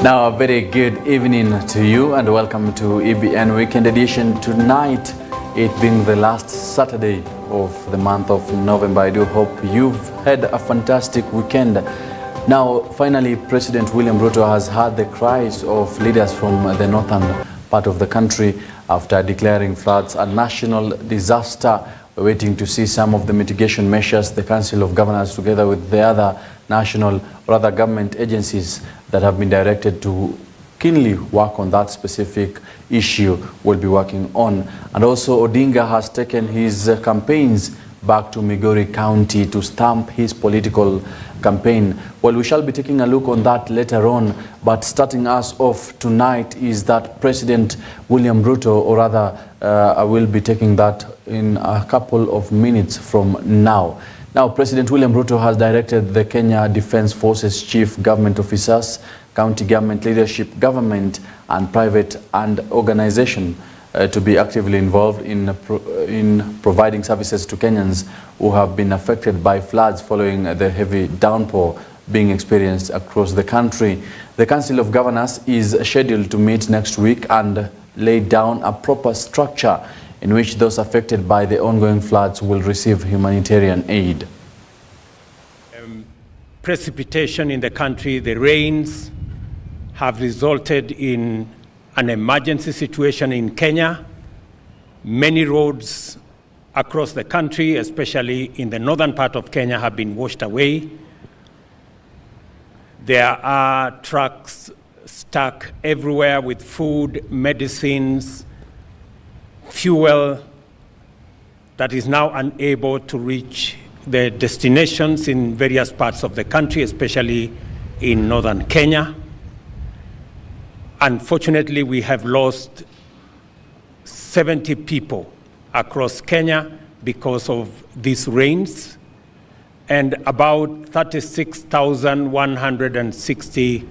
Now, a very good evening to you and welcome to EBN Weekend Edition. Tonight, it being the last Saturday of the month of November, I do hope you've had a fantastic weekend. Now, finally, President William Ruto has heard the cries of leaders from the northern part of the country after declaring floods a national disaster. We're waiting to see some of the mitigation measures the Council of Governors, together with the other national or other government agencies that have been directed to keenly work on that specific issue, will be working on. And also Odinga has taken his campaigns back to Migori County to stamp his political campaign. Well, we shall be taking a look on that later on, but starting us off tonight is that President William Ruto, or rather I will be taking that in a couple of minutes from now. Now, President William Ruto has directed the Kenya Defence Forces chief government officers, county government leadership, government and private and organization to be actively involved in providing services to Kenyans who have been affected by floods following the heavy downpour being experienced across the country. The Council of Governors is scheduled to meet next week and lay down a proper structure in which those affected by the ongoing floods will receive humanitarian aid. Precipitation in the country, the rains have resulted in an emergency situation in Kenya. Many roads across the country, especially in the northern part of Kenya, have been washed away. There are trucks stuck everywhere with food, medicines, fuel that is now unable to reach the destinations in various parts of the country, especially in northern Kenya. Unfortunately, we have lost 70 people across Kenya because of these rains, and about 36,160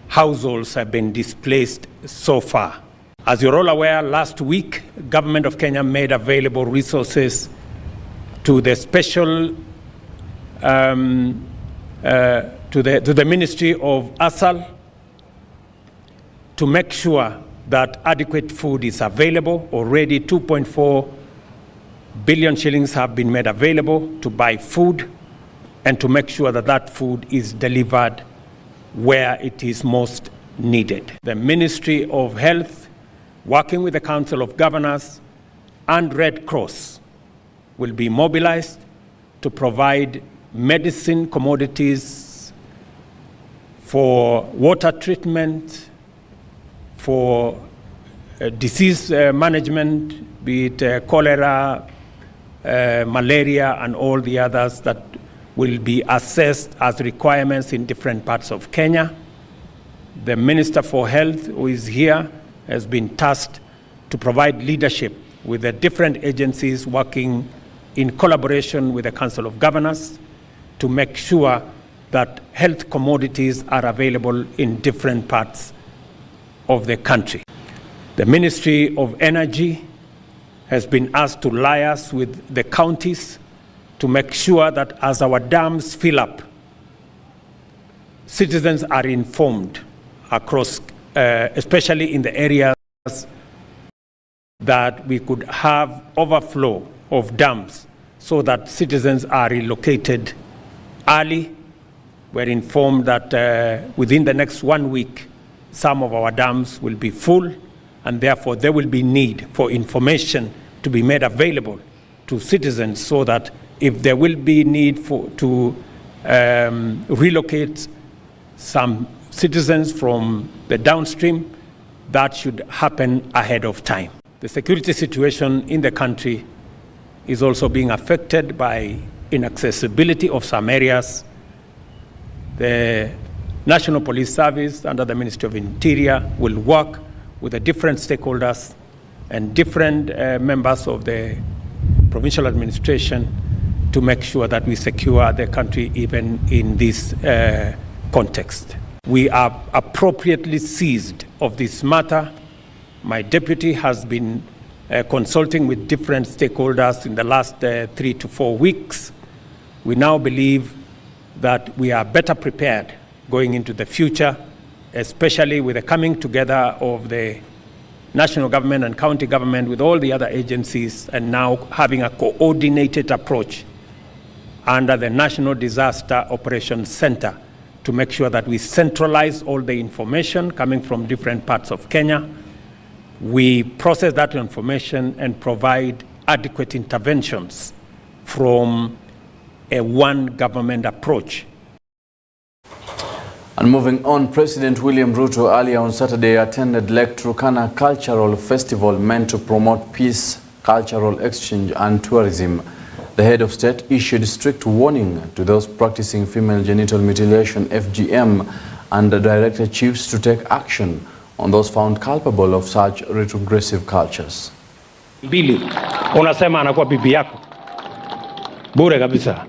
households have been displaced so far. As you're all aware, last week, Government of Kenya made available resources to the special, to the Ministry of ASAL to make sure that adequate food is available. Already 2.4 billion shillings have been made available to buy food and to make sure that that food is delivered where it is most needed. The Ministry of Health, working with the Council of Governors and Red Cross, will be mobilized to provide medicine commodities for water treatment, for disease management, be it cholera, malaria, and all the others that will be assessed as requirements in different parts of Kenya. The Minister for Health, who is here, has been tasked to provide leadership with the different agencies working in collaboration with the Council of Governors to make sure that health commodities are available in different parts of the country. The Ministry of Energy has been asked to liaise with the counties to make sure that as our dams fill up, citizens are informed across, especially in the areas that we could have overflow of dams, so that citizens are relocated early. We're informed that within the next 1 week, some of our dams will be full, and therefore there will be need for information to be made available to citizens, so that if there will be need to relocate some citizens from the downstream, that should happen ahead of time. The security situation in the country is also being affected by inaccessibility of some areas. The National Police Service under the Ministry of Interior will work with the different stakeholders and different members of the provincial administration to make sure that we secure the country even in this context. We are appropriately seized of this matter. My deputy has been consulting with different stakeholders in the last 3 to 4 weeks. We now believe that we are better prepared going into the future especially with the coming together of the national government and county government with all the other agencies, and now having a coordinated approach under the National Disaster Operations Center to make sure that we centralize all the information coming from different parts of Kenya. We process that information and provide adequate interventions from a one government approach. And moving on, President William Ruto earlier on Saturday attended Lake Turkana Cultural Festival meant to promote peace, cultural exchange and tourism. The head of state issued strict warning to those practicing female genital mutilation (FGM) and directed chiefs to take action on those found culpable of such retrogressive cultures. Bili, unasema anakuwa bibi yako. Bure kabisa.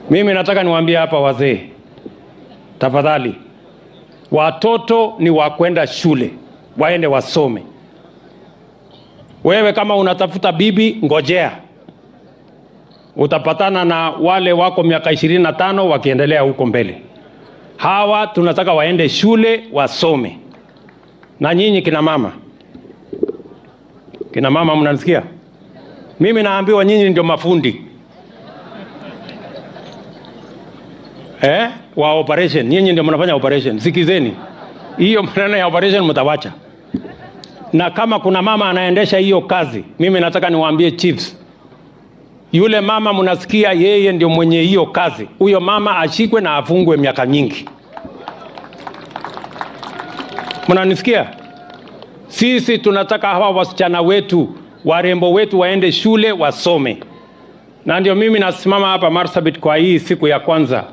Mimi nataka niwaambie hapa wazee, tafadhali, watoto ni wa kwenda shule, waende wasome. Wewe kama unatafuta bibi, ngojea. Utapatana na wale wako miaka 25 wakiendelea huko mbele. Hawa tunataka waende shule wasome. Na nyinyi kina mama. Kina mama mnanisikia? Mimi naambiwa nyinyi ndio mafundi. Wa operation, nyinyi ndio mnafanya operation. Sikizeni. Hiyo maneno ya operation mtawacha. Na kama kuna mama anaendesha hiyo kazi, mimi nataka niwaambie chiefs. Yule mama mnasikia yeye ndio mwenye hiyo kazi. Huyo mama ashikwe na afungwe miaka nyingi. Mnanisikia? Sisi tunataka hawa wasichana wetu, warembo wetu waende shule wasome. Na ndio mimi nasimama hapa Marsabit kwa hii siku ya kwanza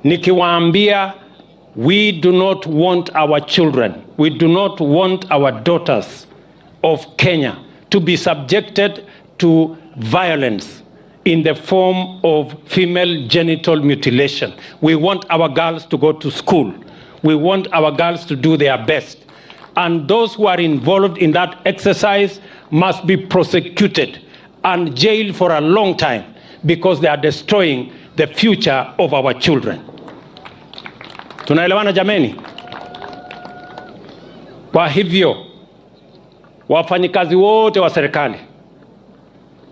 nikiwaambia, we do not want our children, we do not want our daughters of Kenya to be subjected to violence in the form of female genital mutilation. We want our girls to go to school. We want our girls to do their best. And those who are involved in that exercise must be prosecuted and jailed for a long time because they are destroying the future of our children. Tunaelewana jameni? Kwa hivyo, wafanyikazi wote wa serikali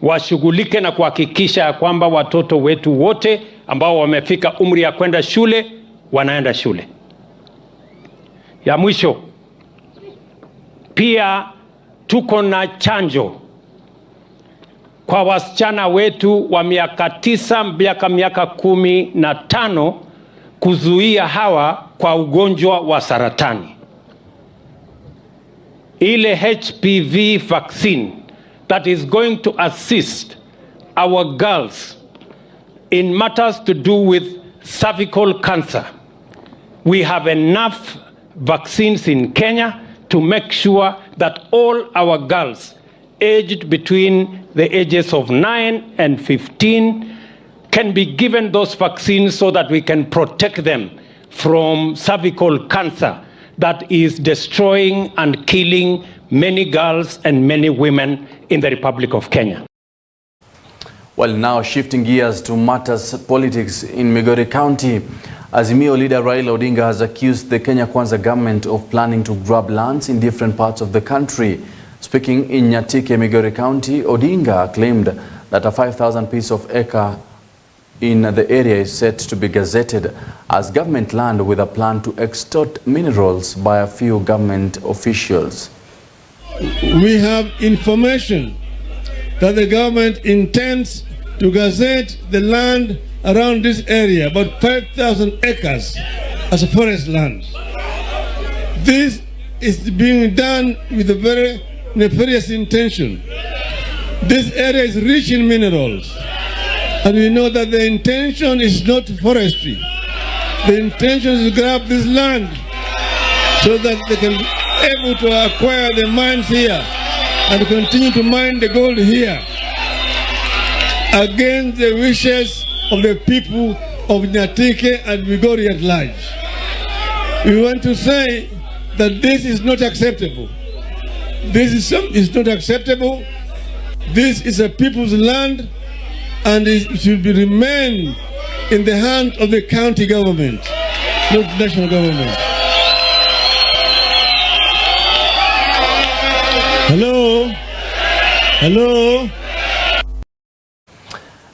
washughulike na kuhakikisha kwamba watoto wetu wote ambao wamefika umri ya kwenda shule wanaenda shule. Ya mwisho, pia tuko na chanjo kwa wasichana wetu wa miaka 9 mpaka miaka 15 kuzuia hawa kwa ugonjwa wa saratani. Ile HPV vaccine that is going to assist our girls in matters to do with cervical cancer. We have enough vaccines in Kenya to make sure that all our girls aged between the ages of 9 and 15 can be given those vaccines so that we can protect them from cervical cancer that is destroying and killing many girls and many women in the Republic of Kenya. Well, now shifting gears to matters politics in Migori County, Azimio leader Raila Odinga has accused the Kenya Kwanza government of planning to grab lands in different parts of the country. Speaking in Nyatike, Migori County, Odinga claimed that a 5,000 piece of acre in the area is set to be gazetted as government land with a plan to extort minerals by a few government officials. We have information that the government intends to gazette the land around this area, about 5,000 acres, as a forest land. This is being done with a very nefarious intention. This area is rich in minerals, and we know that the intention is not forestry. The intention is to grab this land so that they can be able to acquire the mines here and continue to mine the gold here against the wishes of the people of Nyatike and Migori at large. We want to say that this is not acceptable. This is not acceptable. This is a people's land, and it should be remain in the hands of the county government. not the national government. Hello? Hello?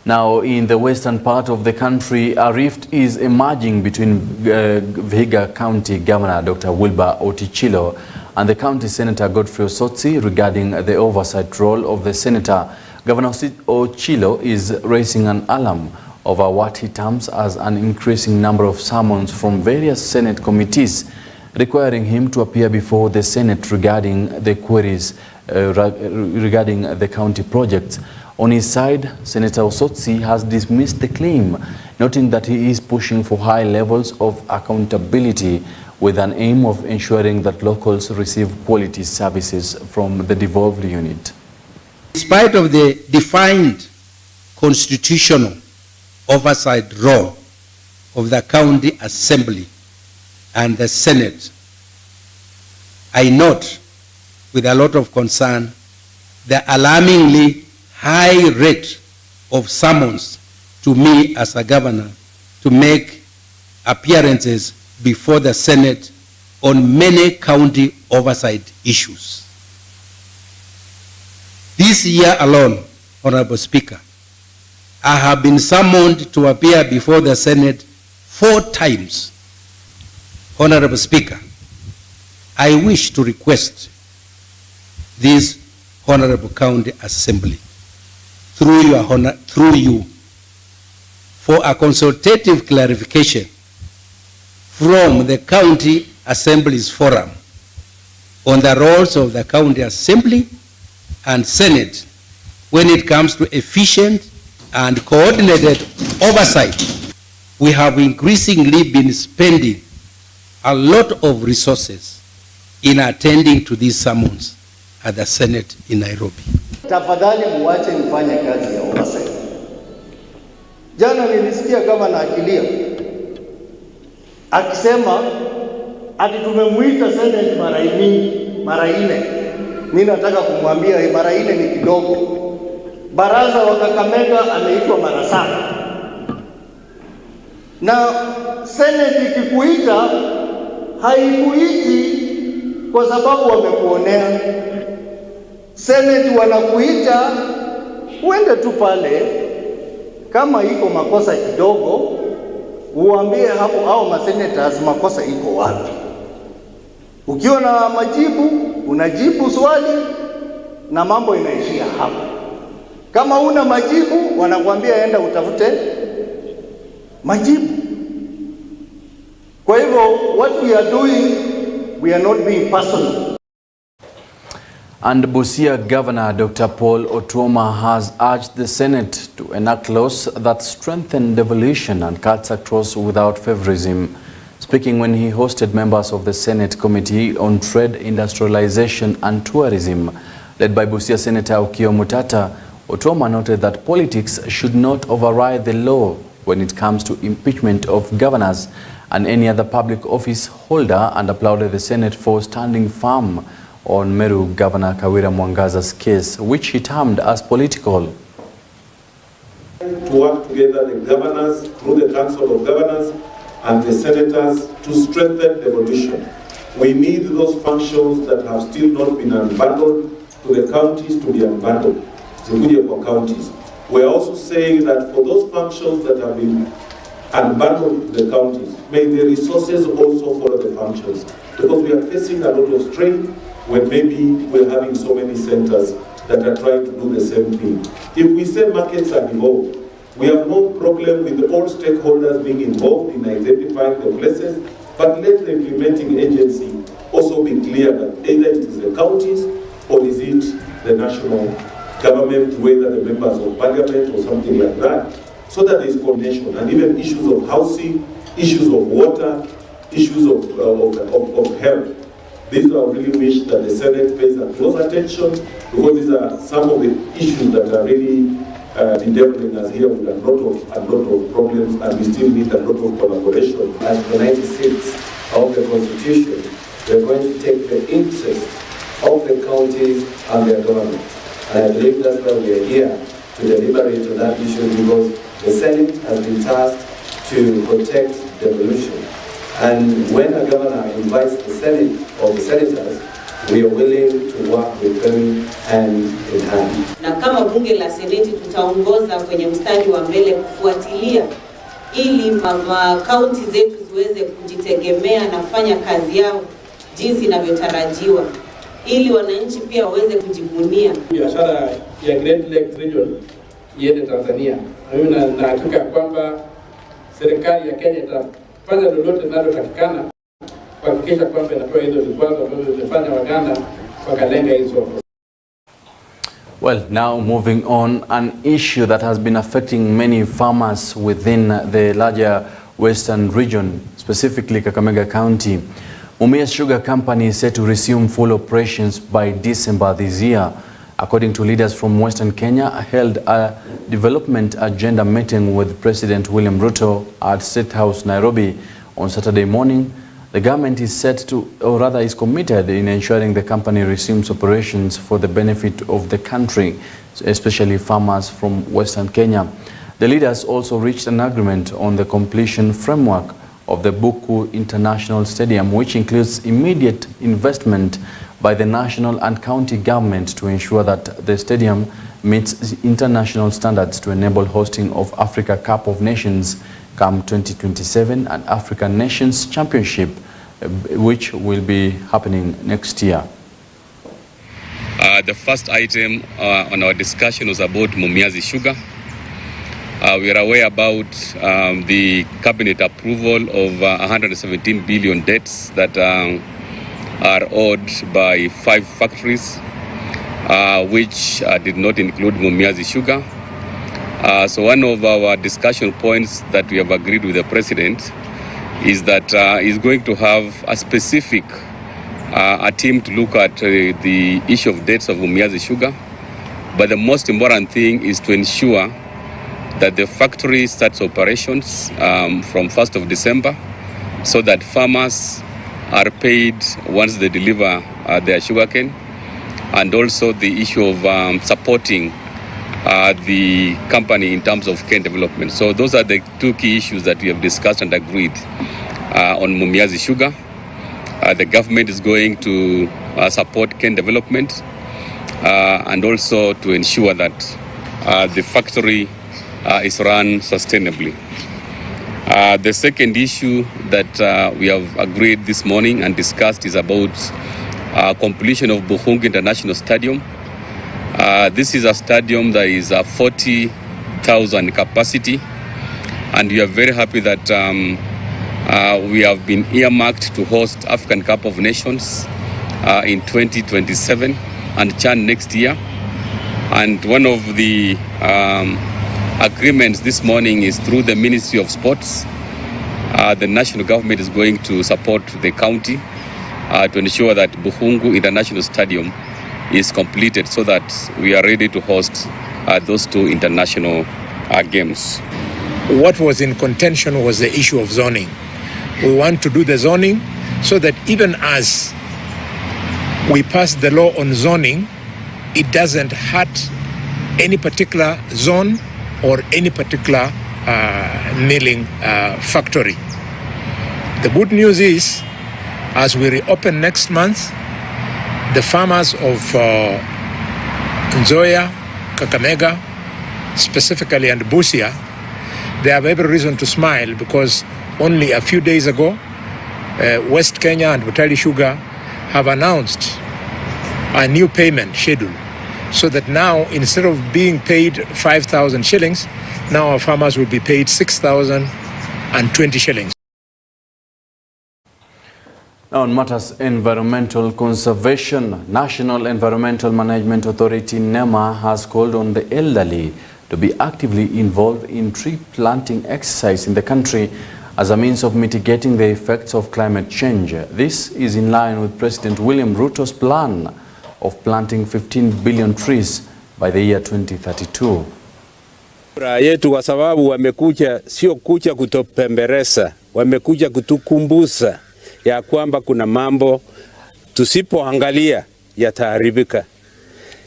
Now, in the western part of the country, a rift is emerging between Vihiga County Governor Dr. Wilbur Otichilo and the County Senator Godfrey Osotsi regarding the oversight role of the senator. Governor Ochilo is raising an alarm over what he terms as an increasing number of summons from various Senate committees requiring him to appear before the Senate regarding the queries regarding the county projects. On his side, Senator Osotsi has dismissed the claim, noting that he is pushing for high levels of accountability with an aim of ensuring that locals receive quality services from the devolved unit. In spite of the defined constitutional oversight role of the County Assembly and the Senate, I note with a lot of concern the alarmingly high rate of summons to me as a governor to make appearances before the Senate on many county oversight issues. This year alone, Honorable Speaker, I have been summoned to appear before the Senate 4 times. Honorable Speaker, I wish to request this Honorable County Assembly through you for a consultative clarification from the County Assembly's forum on the roles of the County Assembly and Senate when it comes to efficient and coordinated oversight. We have increasingly been spending a lot of resources in attending to these summons at the Senate in Nairobi. Tafadhali muache nifanye kazi ya oversight. Jana nilisikia gavana akilia akisema ati tumemuita Senate mara 4. Mimi nataka kumwambia mara 4 ni kidogo. Baraza wa Kakamega ameitwa mara 7. Na Senate ikikuita haikuiti kwa sababu wamekuonea. Senate wanakuita uende tu pale, kama iko makosa kidogo uambie hapo au masenators makosa iko wapi. Ukiwa na majibu unajibu swali na mambo inaishia hapo. Kama una majibu wanakuambia enda utafute majibu. Kwa hivyo what we are doing, we are not being personal. And Busia Governor Dr. Paul Otuoma has urged the Senate to enact laws that strengthen devolution and cuts across without favorism. Speaking when he hosted members of the Senate Committee on Trade, Industrialization and Tourism, led by Busia Senator Okiya Mutata, Otuoma noted that politics should not override the law when it comes to impeachment of governors and any other public office holder, and applauded the Senate for standing firm on Meru Governor Kawira Mwangaza's case, which he termed as political. To work together, the governors, through the Council of Governors and the senators, to strengthen devolution. We need those functions that have still not been unbundled to the counties to be unbundled. The counties. We are also saying that for those functions that have been unbundled to the counties, may the resources also follow the functions, because we are facing a lot of strain when maybe we're having so many centers that are trying to do the same thing. If we say markets are involved, we have no problem with all stakeholders being involved in identifying the places, but let the implementing agency also be clear that either it is the counties or is it the national government, whether the members of parliament or something like that, so that there is coordination. And even issues of housing, issues of water, issues of health. These are really wish that the Senate pays a close attention, because these are some of the issues that are really bedeviling us here with a lot of problems, and we still need a lot of collaboration. As the 96 of the Constitution, we are going to take the interest of the counties and their government. And I believe that's why we are here, to deliberate on that issue, because the Senate has been tasked to protect devolution. And when a governor invites the Senate or the senators, we are willing to work with them hand in hand. Na kama bunge la Seneti tutaongoza kwenye mstari wa mbele kufuatilia ili kaunti zetu ziweze kujitegemea na kufanya kazi yao jinsi inavyotarajiwa, ili wananchi pia waweze kujivunia. Biashara ya Great Lakes Region iende Tanzania. Mimi na hakika kwamba serikali ya Kenya itafanya lolote linalotakikana kuhakikisha kwamba inapewa hizo vikwazo ambavyo vimefanya Waganda wakalenga hizo. Well, now moving on, an issue that has been affecting many farmers within the larger western region, specifically Kakamega County. Mumias Sugar Company is set to resume full operations by December this year. According to leaders from Western Kenya, held a development agenda meeting with President William Ruto at State House, Nairobi on Saturday morning. The government is set to, or rather is committed in ensuring the company resumes operations for the benefit of the country, especially farmers from Western Kenya. The leaders also reached an agreement on the completion framework of the Buku International Stadium, which includes immediate investment by the national and county government to ensure that the stadium meets international standards to enable hosting of Africa Cup of Nations come 2027 and African Nations Championship, which will be happening next year. The first item on our discussion was about Mumias Sugar. We are aware about the cabinet approval of 117 billion debts that are owed by 5 factories, which did not include Mumias Sugar. So one of our discussion points that we have agreed with the President is that he's going to have a specific a team to look at the issue of debts of Mumias Sugar. But the most important thing is to ensure that the factory starts operations from 1st of December so that farmers are paid once they deliver their sugarcane, and also the issue of supporting the company in terms of cane development. So those are the 2 key issues that we have discussed and agreed on Mumias Sugar. The government is going to support cane development and also to ensure that the factory is run sustainably. The second issue that we have agreed this morning and discussed is about completion of Buhungu International Stadium. This is a stadium that is 40,000 capacity, and we are very happy that we have been earmarked to host African Cup of Nations in 2027 and CHAN next year. And one of the agreements this morning is through the Ministry of Sports. The national government is going to support the county to ensure that Buhungu International Stadium is completed so that we are ready to host those 2 international games. What was in contention was the issue of zoning. We want to do the zoning so that even as we pass the law on zoning, it doesn't hurt any particular zone or any particular milling factory. The good news is, as we reopen next month, the farmers of Nzoia, Kakamega, specifically, and Busia, they have every reason to smile because only a few days ago, West Kenya and Butali Sugar have announced a new payment schedule, so that now, instead of being paid 5,000 shillings, now our farmers will be paid 6,020 shillings. Now on matters environmental conservation, National Environmental Management Authority NEMA has called on the elderly to be actively involved in tree planting exercise in the country as a means of mitigating the effects of climate change. This is in line with President William Ruto's plan of planting 15 billion trees by the year 2032. yetu kwa sababu wamekuja sio kuja kutopembeleza, wamekuja kutukumbusha ya kwamba kuna mambo tusipoangalia yataharibika.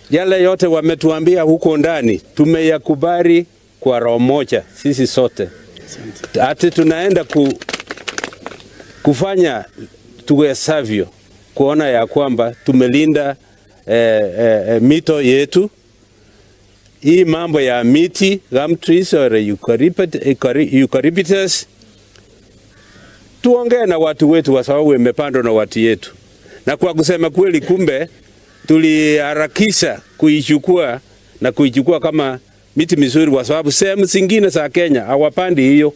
Yale yote wametuambia huko ndani tumeyakubali kwa roho moja sisi sote. Ati tunaenda kufanya tuwezavyo kuona ya kwamba tumelinda mito yetu. Hii mambo ya miti, gum trees or eucalyptus, tuongee na watu wetu kwa sababu imepandwa na watu yetu. Na kwa kusema kweli, kumbe tuliharakisha kuichukua kama miti mizuri, kwa sababu sehemu zingine za Kenya hawapandi hiyo.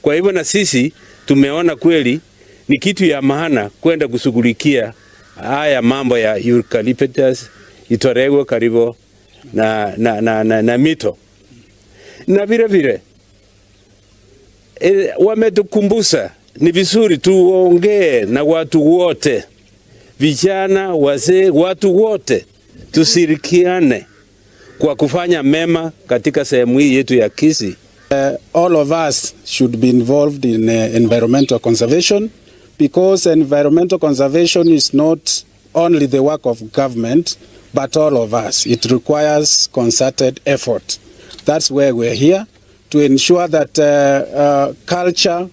Kwa hivyo na sisi tumeona kweli ni kitu ya maana kwenda kushughulikia haya mambo ya eucalyptus itolewe karibu na mito. Na vile vile wametukumbusha ni vizuri tuongee na watu wote, vijana, wazee, watu wote tushirikiane kwa kufanya mema katika sehemu hii yetu ya Kisii. All of us should be involved in environmental conservation, because environmental conservation is not only the work of government, but all of us. It requires concerted effort. That's why we're here, to ensure that culture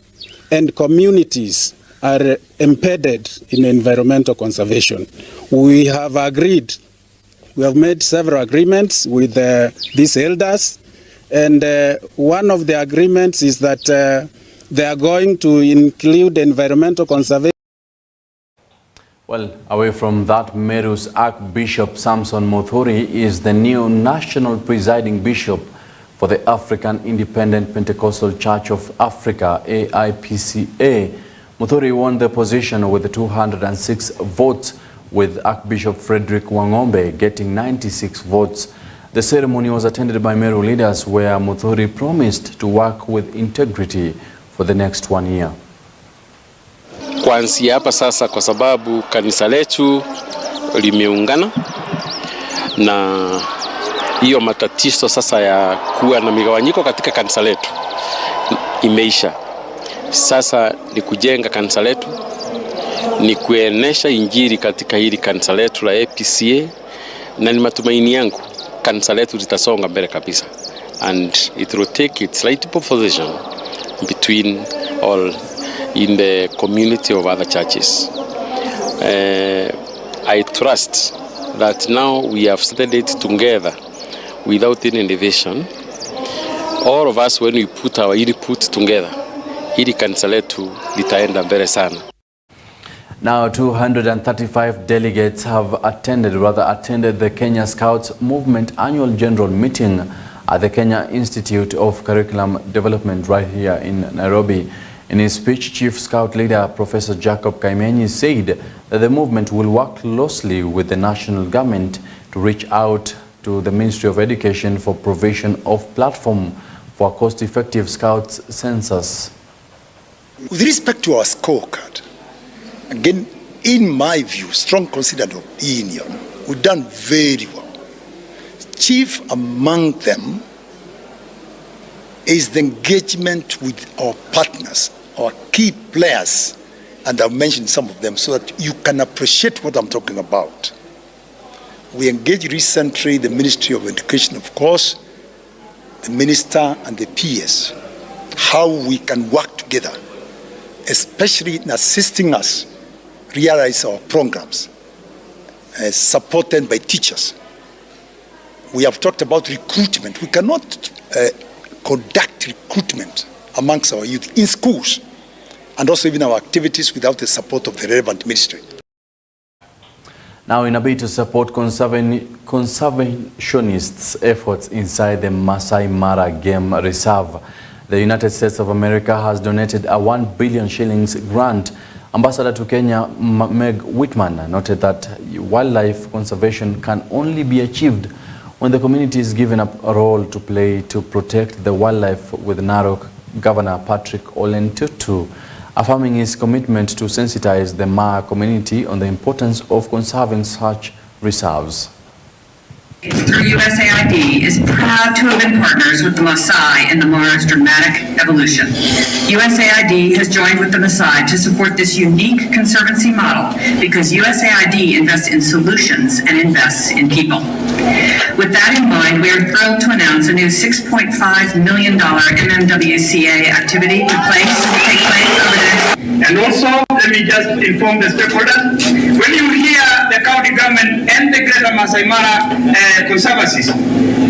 and communities are embedded in environmental conservation. We have made several agreements with these elders, and one of the agreements is that they are going to include environmental conservation. Well, away from that, Meru's Archbishop Samson Muthuri is the new national presiding bishop for the African Independent Pentecostal Church of Africa, AIPCA. Muthuri won the position with 206 votes, with Archbishop Frederick Wangombe getting 96 votes. The ceremony was attended by Meru leaders, where Muthuri promised to work with integrity for the next 1 year. Kuanzia hapa sasa, kwa sababu kanisa letu limeungana na hiyo matatizo sasa ya kuwa na migawanyiko katika kanisa letu imeisha. Sasa ni kujenga kanisa letu, ni kuenesha injili katika hili kanisa letu la APCA, na ni matumaini yangu kanisa letu litasonga mbele kabisa, and it will take its rightful position between all in the community of other churches. I trust that now we have started it together without any division. All of us, when we put our input together, hili kanisa letu litaenda mbele sana. Now 235 delegates have attended the Kenya Scouts Movement Annual General Meeting at the Kenya Institute of Curriculum Development right here in Nairobi. In his speech, Chief Scout Leader Professor Jacob Kaimenyi said that the movement will work closely with the national government to reach out to the Ministry of Education for provision of platform for a cost-effective Scouts census. With respect to our scorecard, again, in my view, strong considered opinion, we've done very well. Chief among them is the engagement with our partners, our key players, and I've mentioned some of them so that you can appreciate what I'm talking about. We engaged recently the Ministry of Education, of course, the Minister and the PS, how we can work together, especially in assisting us realize our programs, supported by teachers. We have talked about recruitment. We cannot conduct recruitment amongst our youth in schools and also even our activities without the support of the relevant ministry. Now, in a bid to support conservationists' efforts inside the Masai Mara Game Reserve, the United States of America has donated a 1 billion shillings grant. Ambassador to Kenya, Meg Whitman, noted that wildlife conservation can only be achieved when the community is given a role to play to protect the wildlife, with Narok Governor Patrick Ole Ntutu affirming his commitment to sensitize the Maa community on the importance of conserving such reserves. Through USAID is proud to have been partners with the Maasai in the Mara's dramatic evolution. USAID has joined with the Maasai to support this unique conservancy model because USAID invests in solutions and invests in people. With that in mind, we are thrilled to announce a new $6.5 million MMWCA activity to take place over the next And also, let me just inform the stakeholders, when you hear the county government and the Greater Masai Mara Conservancies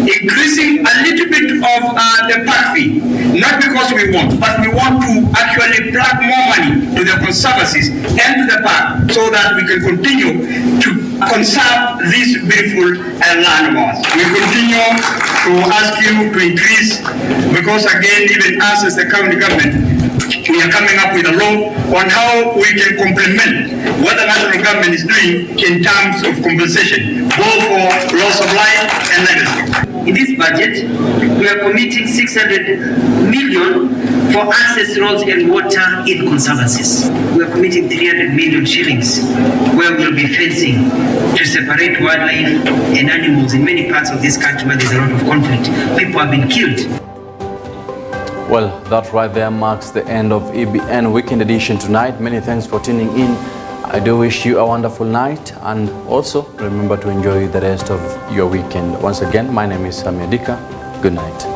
increasing a little bit of the park fee, not because we want, but we want to actually plug more money to the conservancies and to the park so that we can continue to conserve this beautiful land of ours. We continue to ask you to increase, because again, even us as the county government, we are coming up with a law on how we can complement what the national government is doing in terms of compensation, both for loss of life and legacy. In this budget, we are committing 600 million for access roads and water in conservancies. We are committing 300 million shillings where we will be fencing to separate wildlife and animals in many parts of this country where there's a lot of conflict. People have been killed. Well, that right there marks the end of EBN Weekend Edition tonight. Many thanks for tuning in. I do wish you a wonderful night, and also remember to enjoy the rest of your weekend. Once again, my name is Samia Dika. Good night.